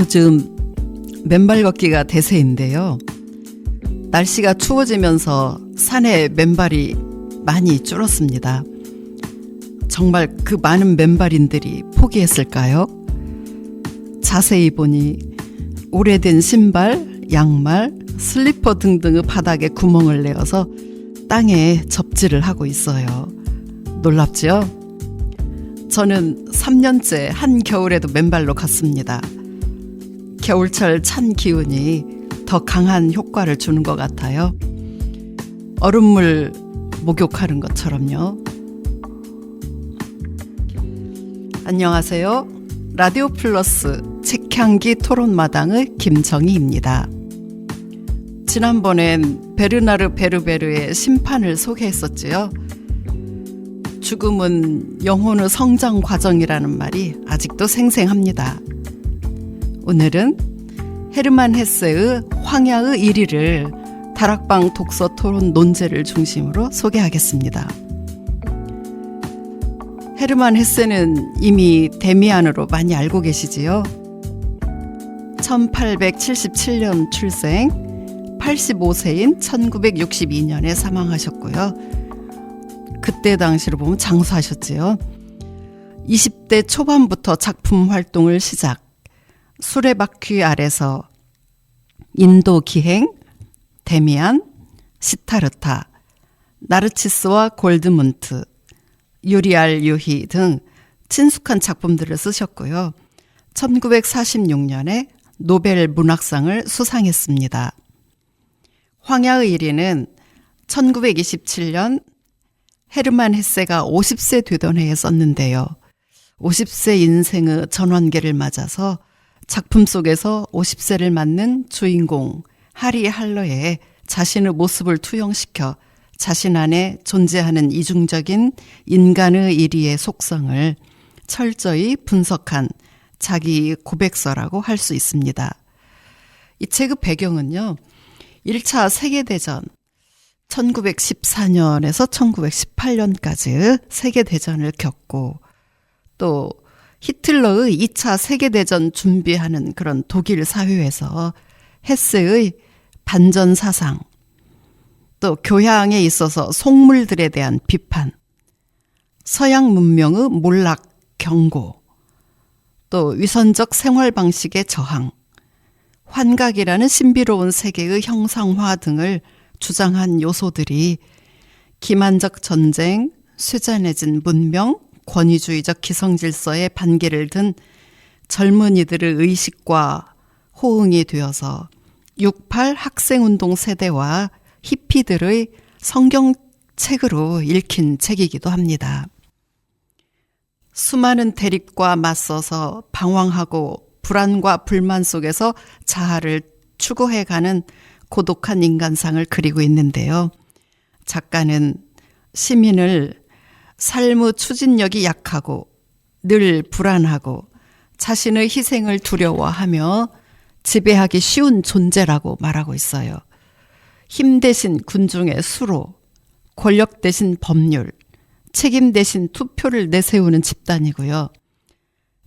요즘 맨발 걷기가 대세인데요. 날씨가 추워지면서 산에 맨발이 많이 줄었습니다. 정말 그 많은 맨발인들이 포기했을까요? 자세히 보니 오래된 신발, 양말, 슬리퍼 등등의 바닥에 구멍을 내어서 땅에 접지를 하고 있어요. 놀랍죠? 저는 3년째 한겨울에도 맨발로 걷습니다. 겨울철 찬 기운이 더 강한 효과를 주는 것 같아요. 얼음물 목욕하는 것처럼요. 안녕하세요. 라디오 플러스 책향기 토론마당의 김정희입니다. 지난번엔 베르나르 베르베르의 심판을 소개했었지요. 죽음은 영혼의 성장 과정이라는 말이 아직도 생생합니다. 오늘은 헤르만 헤세의 황야의 1위를 다락방 독서 토론 논제를 중심으로 소개하겠습니다. 헤르만 헤세는 이미 데미안으로 많이 알고 계시지요. 1877년 출생, 85세인 1962년에 사망하셨고요. 그때 당시로 보면 장수하셨지요. 20대 초반부터 작품 활동을 시작. 수레바퀴 아래서 인도 기행, 데미안, 시타르타, 나르치스와 골드문트, 유리알 유희 등 친숙한 작품들을 쓰셨고요. 1946년에 노벨 문학상을 수상했습니다. 황야의 1위는 1927년 헤르만 헤세가 50세 되던 해에 썼는데요. 50세 인생의 전환기를 맞아서 작품 속에서 50세를 맞는 주인공 하리 할러의 자신의 모습을 투영시켜 자신 안에 존재하는 이중적인 인간의 일위의 속성을 철저히 분석한 자기 고백서라고 할 수 있습니다. 이 책의 배경은요, 1차 세계대전 1914년에서 1918년까지 세계대전을 겪고 또 히틀러의 2차 세계대전 준비하는 그런 독일 사회에서 헤세의 반전 사상, 또 교양에 있어서 속물들에 대한 비판, 서양 문명의 몰락 경고, 또 위선적 생활 방식의 저항, 환각이라는 신비로운 세계의 형상화 등을 주장한 요소들이 기만적 전쟁, 쇠잔해진 문명, 권위주의적 기성질서의 반기를 든 젊은이들의 의식과 호응이 되어서 6.8 학생운동 세대와 히피들의 성경책으로 읽힌 책이기도 합니다. 수많은 대립과 맞서서 방황하고 불안과 불만 속에서 자아를 추구해가는 고독한 인간상을 그리고 있는데요. 작가는 시민을 삶의 추진력이 약하고 늘 불안하고 자신의 희생을 두려워하며 지배하기 쉬운 존재라고 말하고 있어요. 힘 대신 군중의 수로, 권력 대신 법률, 책임 대신 투표를 내세우는 집단이고요.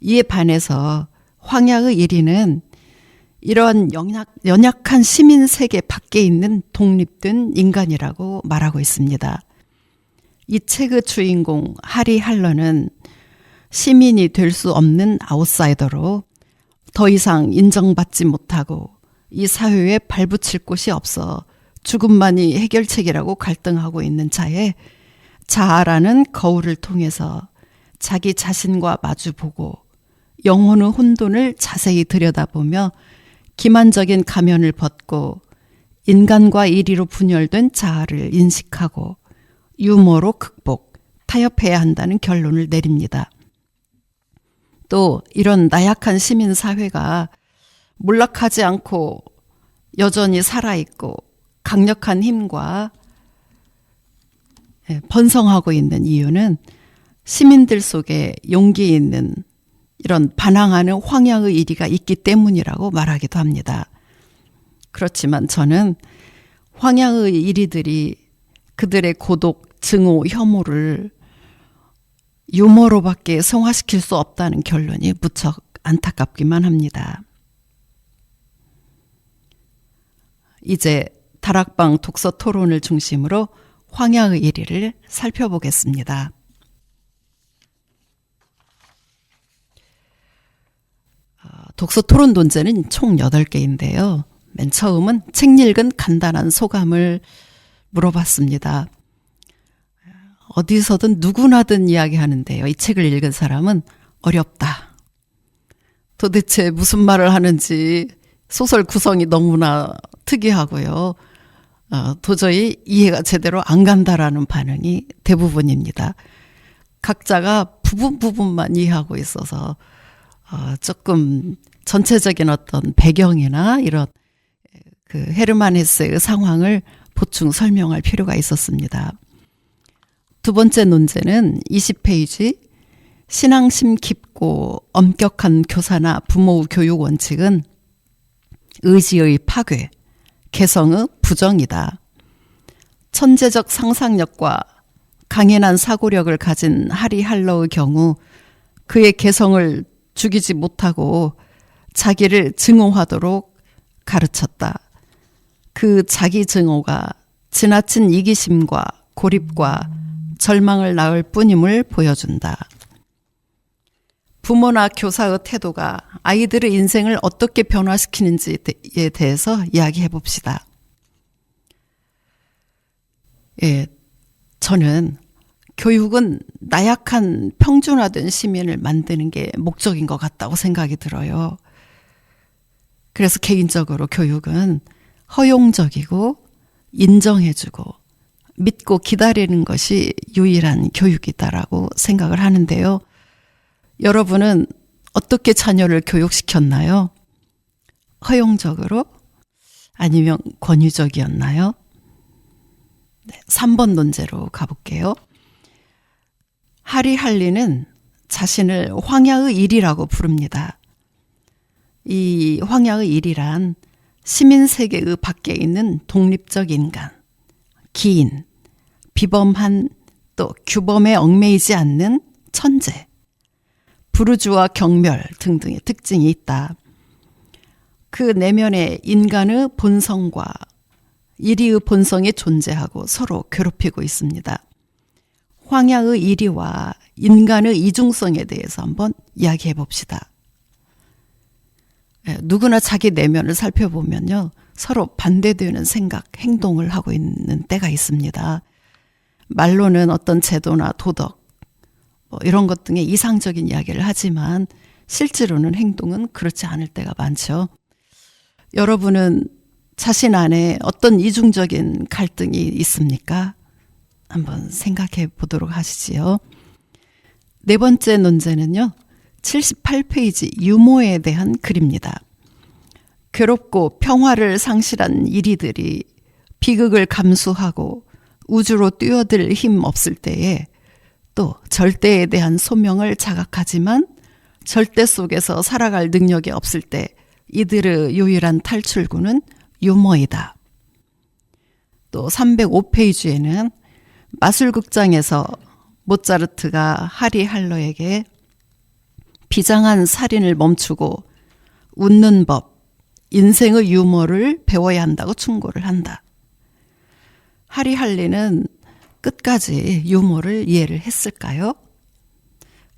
이에 반해서 황야의 1위는 이러한 연약한 시민 세계 밖에 있는 독립된 인간이라고 말하고 있습니다. 이 책의 주인공 하리 할러는 시민이 될 수 없는 아웃사이더로 더 이상 인정받지 못하고 이 사회에 발붙일 곳이 없어 죽음만이 해결책이라고 갈등하고 있는 자에 자아라는 거울을 통해서 자기 자신과 마주보고 영혼의 혼돈을 자세히 들여다보며 기만적인 가면을 벗고 인간과 이리로 분열된 자아를 인식하고 유머로 극복, 타협해야 한다는 결론을 내립니다. 또 이런 나약한 시민사회가 몰락하지 않고 여전히 살아있고 강력한 힘과 번성하고 있는 이유는 시민들 속에 용기 있는 이런 반항하는 황야의 1위가 있기 때문이라고 말하기도 합니다. 그렇지만 저는 황야의 1위들이 그들의 고독, 증오, 혐오를 유머로밖에 승화시킬 수 없다는 결론이 무척 안타깝기만 합니다. 이제 다락방 독서 토론을 중심으로 황야의 1위를 살펴보겠습니다. 독서 토론 논제는 총 8개인데요. 맨 처음은 책 읽은 간단한 소감을 물어봤습니다. 어디서든 누구나든 이야기하는데요. 이 책을 읽은 사람은 어렵다. 도대체 무슨 말을 하는지 소설 구성이 너무나 특이하고요. 도저히 이해가 제대로 안 간다라는 반응이 대부분입니다. 각자가 부분만 이해하고 있어서 조금 전체적인 어떤 배경이나 이런 그 헤르만 헤세의 상황을 보충 설명할 필요가 있었습니다. 두 번째 논제는 20페이지 신앙심 깊고 엄격한 교사나 부모 교육 원칙은 의지의 파괴, 개성의 부정이다. 천재적 상상력과 강인한 사고력을 가진 하리 할러의 경우 그의 개성을 죽이지 못하고 자기를 증오하도록 가르쳤다. 그 자기 증오가 지나친 이기심과 고립과 절망을 낳을 뿐임을 보여준다. 부모나 교사의 태도가 아이들의 인생을 어떻게 변화시키는지에 대해서 이야기해 봅시다. 예, 저는 교육은 나약한 평준화된 시민을 만드는 게 목적인 것 같다고 생각이 들어요. 그래서 개인적으로 교육은 허용적이고 인정해주고 믿고 기다리는 것이 유일한 교육이다라고 생각을 하는데요. 여러분은 어떻게 자녀를 교육시켰나요? 허용적으로? 아니면 권위적이었나요? 네, 3번 논제로 가볼게요. 하리 할리는 자신을 황야의 일이라고 부릅니다. 이 황야의 일이란 시민세계의 밖에 있는 독립적 인간, 기인, 비범한 또 규범에 얽매이지 않는 천재, 부르주아 경멸 등등의 특징이 있다. 그 내면에 인간의 본성과 이리의 본성이 존재하고 서로 괴롭히고 있습니다. 황야의 이리와 인간의 이중성에 대해서 한번 이야기해 봅시다. 누구나 자기 내면을 살펴보면요. 서로 반대되는 생각, 행동을 하고 있는 때가 있습니다. 말로는 어떤 제도나 도덕, 이런 것 등의 이상적인 이야기를 하지만 실제로는 행동은 그렇지 않을 때가 많죠. 여러분은 자신 안에 어떤 이중적인 갈등이 있습니까? 한번 생각해 보도록 하시지요. 네 번째 논제는요. 78페이지 유모에 대한 글입니다. 괴롭고 평화를 상실한 이리들이 비극을 감수하고 우주로 뛰어들 힘 없을 때에 또 절대에 대한 소명을 자각하지만 절대 속에서 살아갈 능력이 없을 때 이들의 유일한 탈출구는 유머이다. 또 305페이지에는 마술극장에서 모차르트가 하리 할러에게 비장한 살인을 멈추고 웃는 법, 인생의 유머를 배워야 한다고 충고를 한다. 하리 할리는 끝까지 유머를 이해를 했을까요?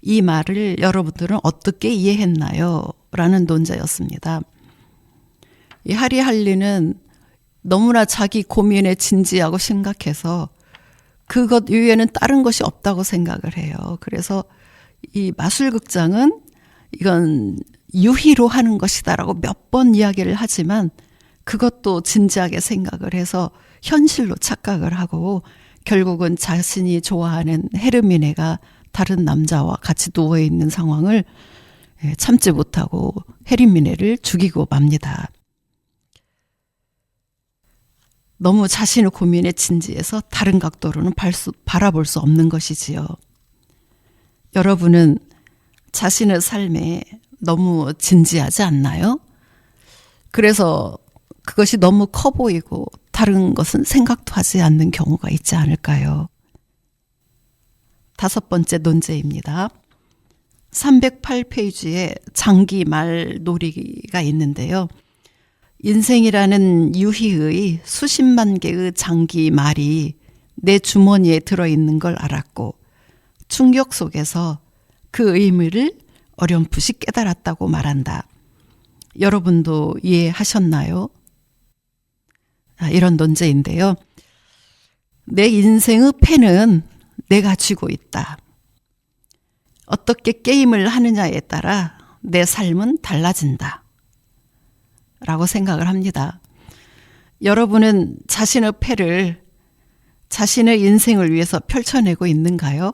이 말을 여러분들은 어떻게 이해했나요? 라는 논제였습니다. 이 하리 할리는 너무나 자기 고민에 진지하고 심각해서 그것 이외에는 다른 것이 없다고 생각을 해요. 그래서 이 마술극장은 이건 유희로 하는 것이다라고 몇 번 이야기를 하지만 그것도 진지하게 생각을 해서 현실로 착각을 하고 결국은 자신이 좋아하는 헤르미네가 다른 남자와 같이 누워있는 상황을 참지 못하고 헤르미네를 죽이고 맙니다. 너무 자신의 고민에 진지해서 다른 각도로는 바라볼 수 없는 것이지요. 여러분은 자신의 삶에 너무 진지하지 않나요? 그래서 그것이 너무 커 보이고 다른 것은 생각도 하지 않는 경우가 있지 않을까요? 5번째 논제입니다. 308페이지에 장기 말놀이가 있는데요. 인생이라는 유희의 수십만 개의 장기 말이 내 주머니에 들어있는 걸 알았고 충격 속에서 그 의미를 어렴풋이 깨달았다고 말한다. 여러분도 이해하셨나요? 이런 논제인데요. 내 인생의 패는 내가 쥐고 있다. 어떻게 게임을 하느냐에 따라 내 삶은 달라진다. 라고 생각을 합니다. 여러분은 자신의 패를 자신의 인생을 위해서 펼쳐내고 있는가요?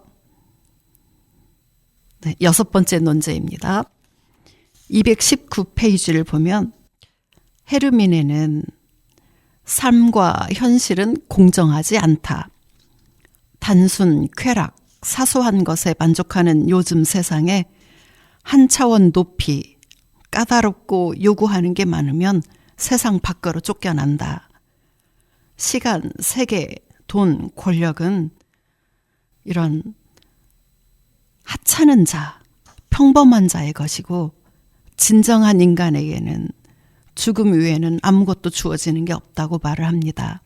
네, 6번째 논제입니다. 219페이지를 보면 헤르미네는 삶과 현실은 공정하지 않다. 단순 쾌락, 사소한 것에 만족하는 요즘 세상에 한 차원 높이 까다롭고 요구하는 게 많으면 세상 밖으로 쫓겨난다. 시간, 세계, 돈, 권력은 이런 하찮은 자, 평범한 자의 것이고 진정한 인간에게는 죽음 외에는 아무것도 주어지는 게 없다고 말을 합니다.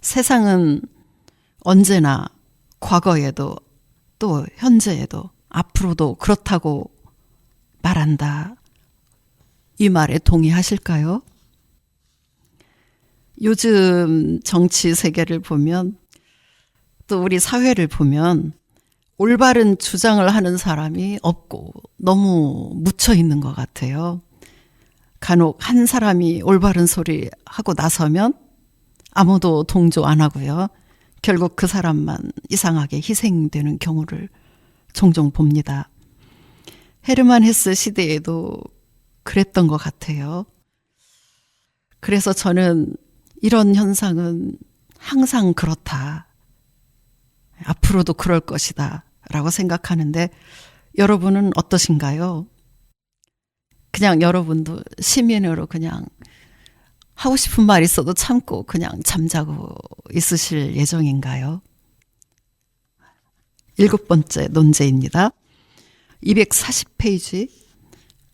세상은 언제나 과거에도 또 현재에도 앞으로도 그렇다고 말한다. 이 말에 동의하실까요? 요즘 정치 세계를 보면 또 우리 사회를 보면 올바른 주장을 하는 사람이 없고 너무 묻혀 있는 것 같아요. 간혹 한 사람이 올바른 소리 하고 나서면 아무도 동조 안 하고요. 결국 그 사람만 이상하게 희생되는 경우를 종종 봅니다. 헤르만 헤세 시대에도 그랬던 것 같아요. 그래서 저는 이런 현상은 항상 그렇다. 앞으로도 그럴 것이다. 라고 생각하는데 여러분은 어떠신가요? 그냥 여러분도 시민으로 그냥 하고 싶은 말 있어도 참고 그냥 잠자고 있으실 예정인가요? 7번째 논제입니다. 240페이지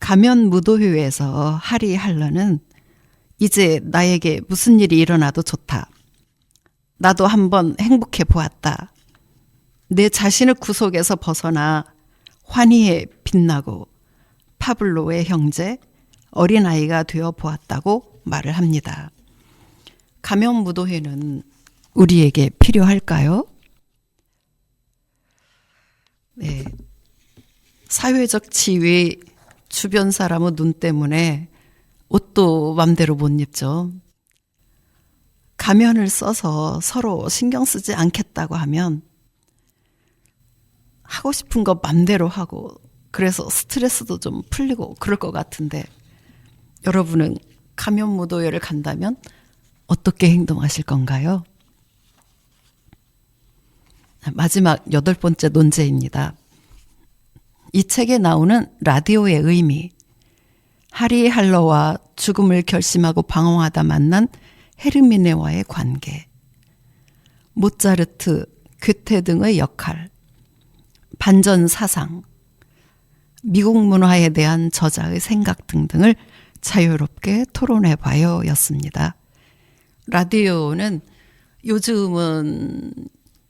가면 무도회에서 하리 할러는 이제 나에게 무슨 일이 일어나도 좋다. 나도 한번 행복해 보았다. 내 자신의 구속에서 벗어나 환희에 빛나고 파블로의 형제, 어린아이가 되어 보았다고 말을 합니다. 가면 무도회는 우리에게 필요할까요? 네. 사회적 지위, 주변 사람의 눈 때문에 옷도 맘대로 못 입죠. 가면을 써서 서로 신경 쓰지 않겠다고 하면 하고 싶은 거 맘대로 하고 그래서 스트레스도 좀 풀리고 그럴 것 같은데 여러분은 가면 무도회를 간다면 어떻게 행동하실 건가요? 마지막 8번째 논제입니다. 이 책에 나오는 라디오의 의미, 하리 할러와 죽음을 결심하고 방황하다 만난 헤르미네와의 관계, 모차르트, 괴테 등의 역할, 반전 사상, 미국 문화에 대한 저자의 생각 등등을 자유롭게 토론해봐요 였습니다. 라디오는 요즘은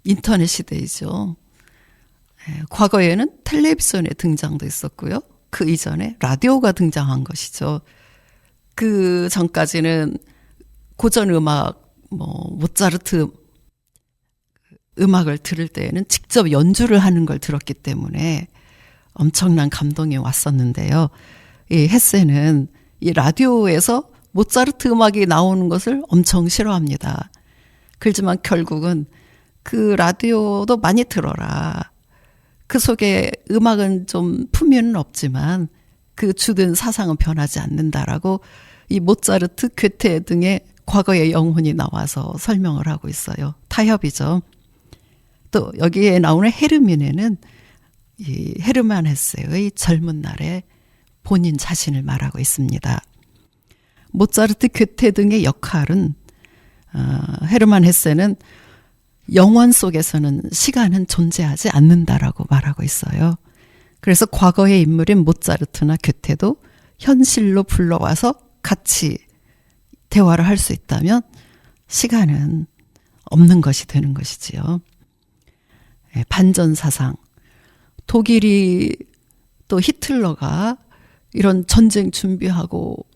인터넷 시대이죠. 과거에는 텔레비전의 등장도 있었고요. 그 이전에 라디오가 등장한 것이죠. 그 전까지는 고전 음악, 모차르트 음악을 들을 때에는 직접 연주를 하는 걸 들었기 때문에 엄청난 감동이 왔었는데요. 이 헤세는 이 라디오에서 모차르트 음악이 나오는 것을 엄청 싫어합니다. 그렇지만 결국은 그 라디오도 많이 들어라. 그 속에 음악은 좀 품위는 없지만 그 주된 사상은 변하지 않는다라고 이 모차르트, 괴테 등의 과거의 영혼이 나와서 설명을 하고 있어요. 타협이죠. 또 여기에 나오는 헤르미네는 이 헤르만 헤세의 젊은 날에 본인 자신을 말하고 있습니다. 모차르트, 괴테 등의 역할은 헤르만 헤세는 영원 속에서는 시간은 존재하지 않는다라고 말하고 있어요. 그래서 과거의 인물인 모차르트나 괴테도 현실로 불러와서 같이 대화를 할 수 있다면 시간은 없는 것이 되는 것이지요. 반전 사상. 독일이 또 히틀러가 이런 전쟁 준비하고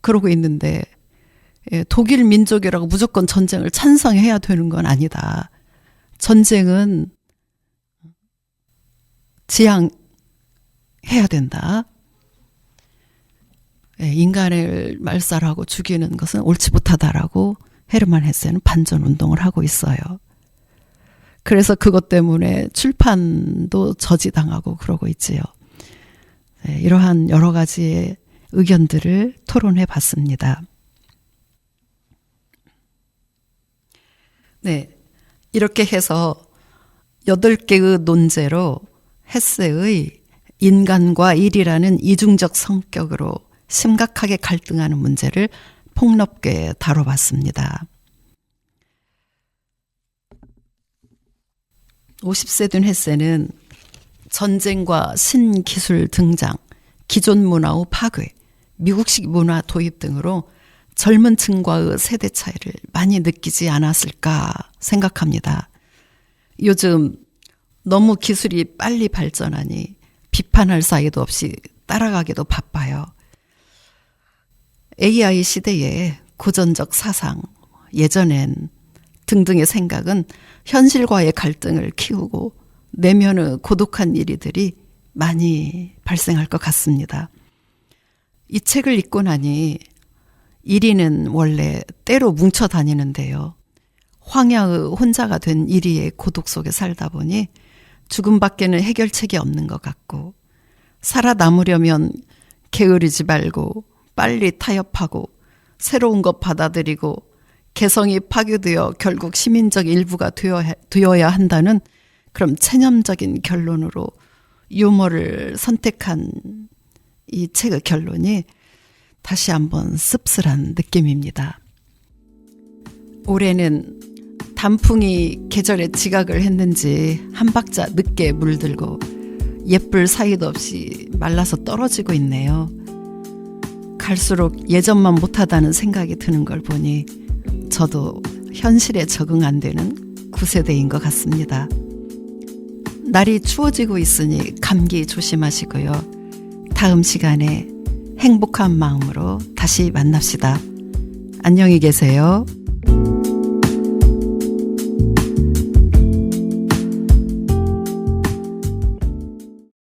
그러고 있는데 독일 민족이라고 무조건 전쟁을 찬성해야 되는 건 아니다. 전쟁은 지양해야 된다. 인간을 말살하고 죽이는 것은 옳지 못하다라고 헤르만 헤세는 반전 운동을 하고 있어요. 그래서 그것 때문에 출판도 저지당하고 그러고 있지요. 이러한 여러 가지의 의견들을 토론해 봤습니다. 네, 이렇게 해서 8개의 논제로 헤세의 인간과 일이라는 이중적 성격으로 심각하게 갈등하는 문제를 폭넓게 다뤄봤습니다. 50세 된 헤세는 전쟁과 신기술 등장, 기존 문화의 파괴, 미국식 문화 도입 등으로 젊은 층과의 세대 차이를 많이 느끼지 않았을까 생각합니다. 요즘 너무 기술이 빨리 발전하니 비판할 사이도 없이 따라가기도 바빠요. AI 시대의 고전적 사상, 예전엔 등등의 생각은 현실과의 갈등을 키우고 내면의 고독한 일들이 많이 발생할 것 같습니다. 이 책을 읽고 나니 이리는 원래 때로 뭉쳐 다니는데요. 황야의 혼자가 된 이리의 고독 속에 살다 보니 죽음밖에는 해결책이 없는 것 같고, 살아남으려면 게으르지 말고 빨리 타협하고 새로운 것 받아들이고 개성이 파괴되어 결국 시민적 일부가 되어야 한다는 그런 체념적인 결론으로 유머를 선택한 이 책의 결론이 다시 한번 씁쓸한 느낌입니다. 올해는 단풍이 계절에 지각을 했는지 한 박자 늦게 물들고 예쁠 사이도 없이 말라서 떨어지고 있네요. 갈수록 예전만 못하다는 생각이 드는 걸 보니 저도 현실에 적응 안 되는 9세대인 것 같습니다. 날이 추워지고 있으니 감기 조심하시고요. 다음 시간에 행복한 마음으로 다시 만납시다. 안녕히 계세요.